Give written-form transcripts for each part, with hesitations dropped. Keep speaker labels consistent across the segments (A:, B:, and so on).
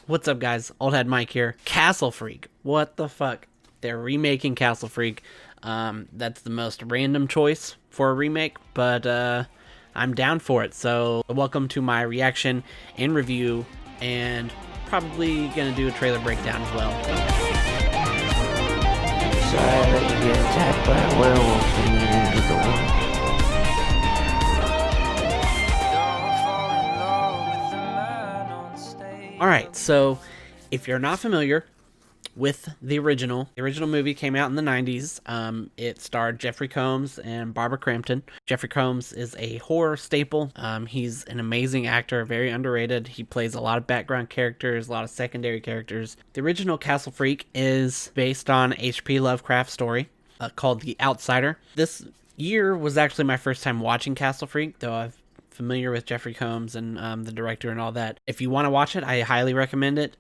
A: What's up, guys? Old Head Mike here. Castle Freak. What the fuck? They're remaking Castle Freak. That's the most random choice for a remake, but I'm down for it. So welcome to my reaction and review, and probably gonna do a trailer breakdown as well.
B: Sorry that you get attacked by a werewolf and you into the world.
A: Alright, so if you're not familiar with the original movie came out in the 90s. It starred Jeffrey Combs and Barbara Crampton. Jeffrey Combs is a horror staple. He's an amazing actor, very underrated. He plays a lot of background characters, a lot of secondary characters. The original Castle Freak is based on H.P. Lovecraft's story called The Outsider. This year was actually my first time watching Castle Freak, though I've familiar with Jeffrey Combs and the director and all that. If you want to watch it, I highly recommend it.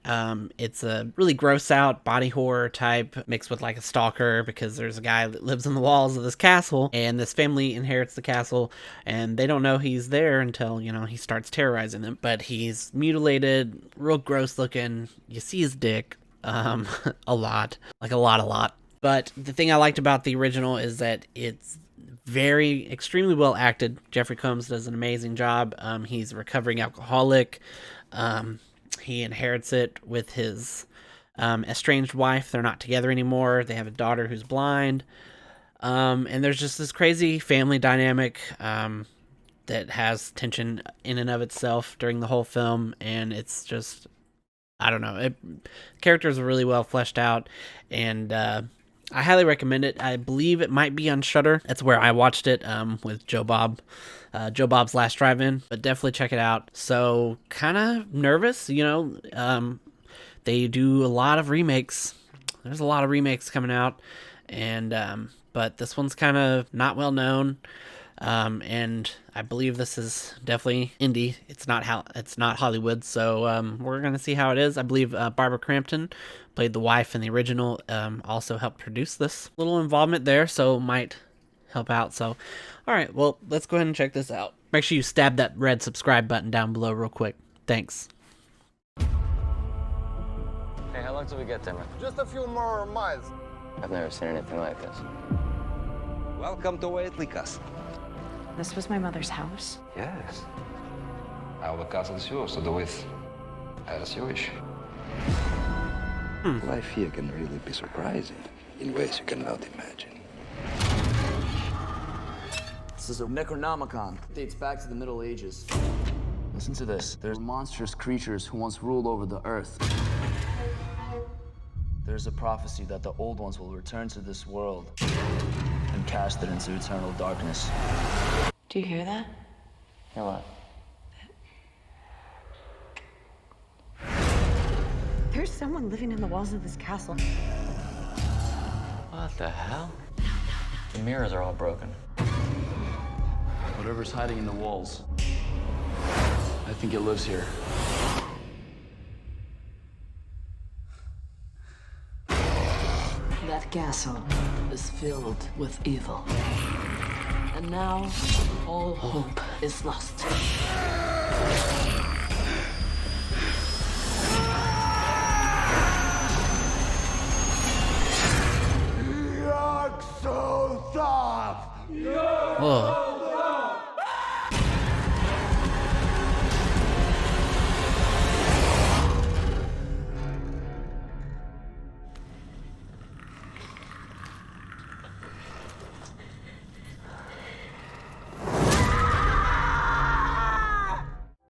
A: It's a really gross out body horror type mixed with like a stalker, because there's a guy that lives in the walls of this castle and this family inherits the castle and they don't know he's there until, you know, he starts terrorizing them. But he's mutilated, real gross looking. You see his dick a lot. But the thing I liked about the original is that it's extremely well acted. Jeffrey Combs does an amazing job. He's a recovering alcoholic. He inherits it with his estranged wife. They're not together anymore. They have a daughter who's blind. And there's just this crazy family dynamic that has tension in and of itself during the whole film. And it's just, I don't know. Characters are really well fleshed out, and I highly recommend it. I believe it might be on Shudder. That's where I watched it with Joe Bob's Last Drive-In, but definitely check it out. So kind of nervous, you know. They do a lot of remakes. There's a lot of remakes coming out, and but this one's kind of not well known. And I believe this is definitely indie. It's not Hollywood. So we're gonna see how it is. I believe Barbara Crampton played the wife in the original. Also helped produce this. Little involvement there, so might help out. So, all right, well, let's go ahead and check this out. Make sure you stab that red subscribe button down below real quick. Thanks.
C: Hey, how long till we get there, man?
D: Just a few more miles.
C: I've never seen anything like this.
E: Welcome to Waitley Castle.
F: This was my mother's house?
E: Yes. Now the castle is yours to do with as you wish.
G: Life here can really be surprising in ways you cannot imagine.
H: This is a Necronomicon. It dates back to the Middle Ages. Listen to this. There's monstrous creatures who once ruled over the earth. There's a prophecy that the old ones will return to this world and cast it into eternal darkness.
F: Do you hear that?
C: Hear what?
F: There's someone living in the walls of this castle.
C: What the hell? The mirrors are all broken.
H: Whatever's hiding in the walls, I think it lives here.
I: That castle is filled with evil. And now, all hope is lost.
A: Whoa.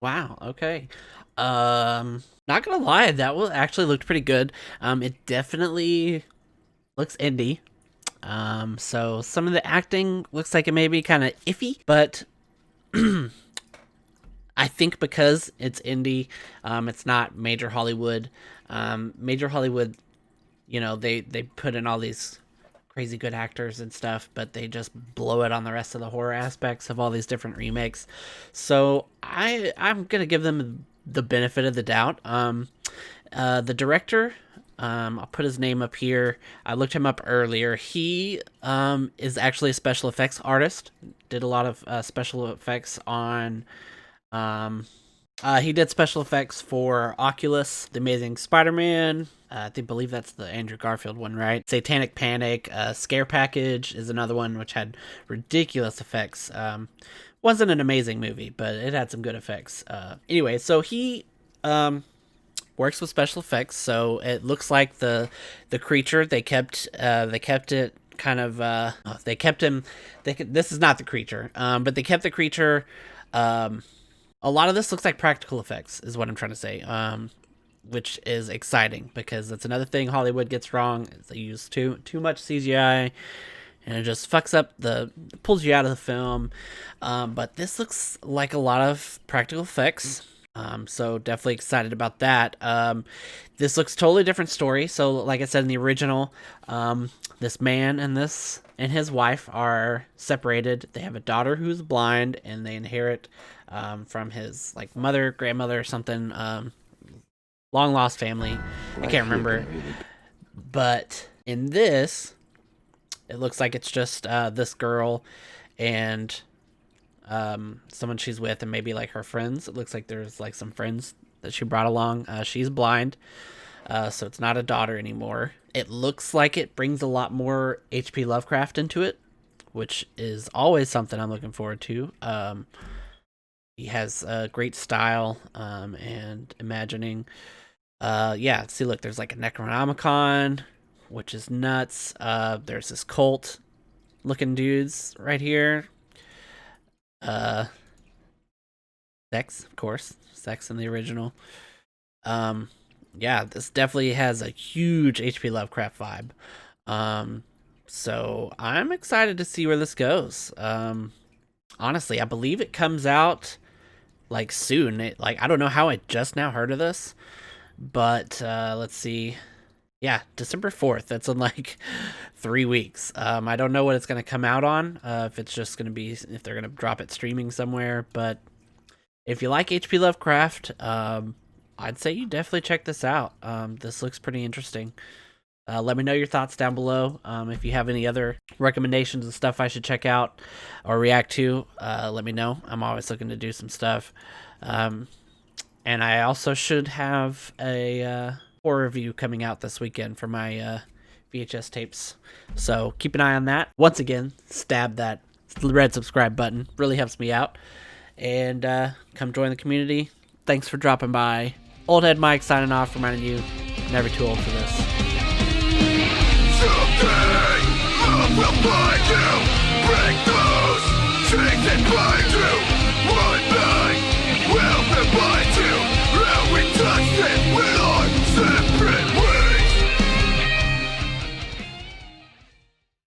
A: Wow, okay. Not gonna lie, that actually looked pretty good. It definitely looks indie. So some of the acting looks like it may be kind of iffy, but I think because it's indie, it's not major Hollywood. Major Hollywood, you know, they put in all these crazy good actors and stuff, but they just blow it on the rest of the horror aspects of all these different remakes. So I'm gonna give them the benefit of the doubt. The director, I'll put his name up here. I looked him up earlier. He is actually a special effects artist. Did a lot of special effects on He did special effects for Oculus, The Amazing Spider-Man. I believe that's the Andrew Garfield one, right? Satanic Panic, Scare Package is another one which had ridiculous effects. Wasn't an amazing movie, but it had some good effects. Anyway, so he works with special effects. So it looks like the creature they kept it kind of they kept him. This is not the creature, but they kept the creature. A lot of this looks like practical effects, is what I'm trying to say, which is exciting because that's another thing Hollywood gets wrong. Is they use too much CGI, and it just fucks up pulls you out of the film. But this looks like a lot of practical effects. So definitely excited about that. This looks totally different story. So like I said in the original, this man and his wife are separated. They have a daughter who's blind, and they inherit from his like mother, grandmother, or something. Long lost family. I can't remember. But in this, it looks like it's just this girl and someone she's with, and maybe like her friends. It looks like there's like some friends that she brought along. She's blind, so it's not a daughter anymore. It looks like it brings a lot more H.P. Lovecraft into it, which is always something I'm looking forward to. He has a great style and imagining. Yeah, see, look, there's like a Necronomicon, which is nuts. There's this cult looking dudes right here. Sex, of course. Sex in the original. Yeah, this definitely has a huge H.P. Lovecraft vibe. So I'm excited to see where this goes. Honestly, I believe it comes out like soon. I don't know how I just now heard of this, but let's see. Yeah, December 4th. That's in like 3 weeks. I don't know what it's going to come out on. If it's just going to be, if they're going to drop it streaming somewhere. But if you like H.P. Lovecraft, I'd say you definitely check this out. This looks pretty interesting. Let me know your thoughts down below. If you have any other recommendations of stuff I should check out or react to, let me know. I'm always looking to do some stuff. And I also should have a horror review coming out this weekend for my VHS tapes. So keep an eye on that. Once again, stab that red subscribe button. Really helps me out. And come join the community. Thanks for dropping by. Old Head Mike signing off, reminding you, never too old for this.
D: Someday, love will find you. Break those chains that bind you.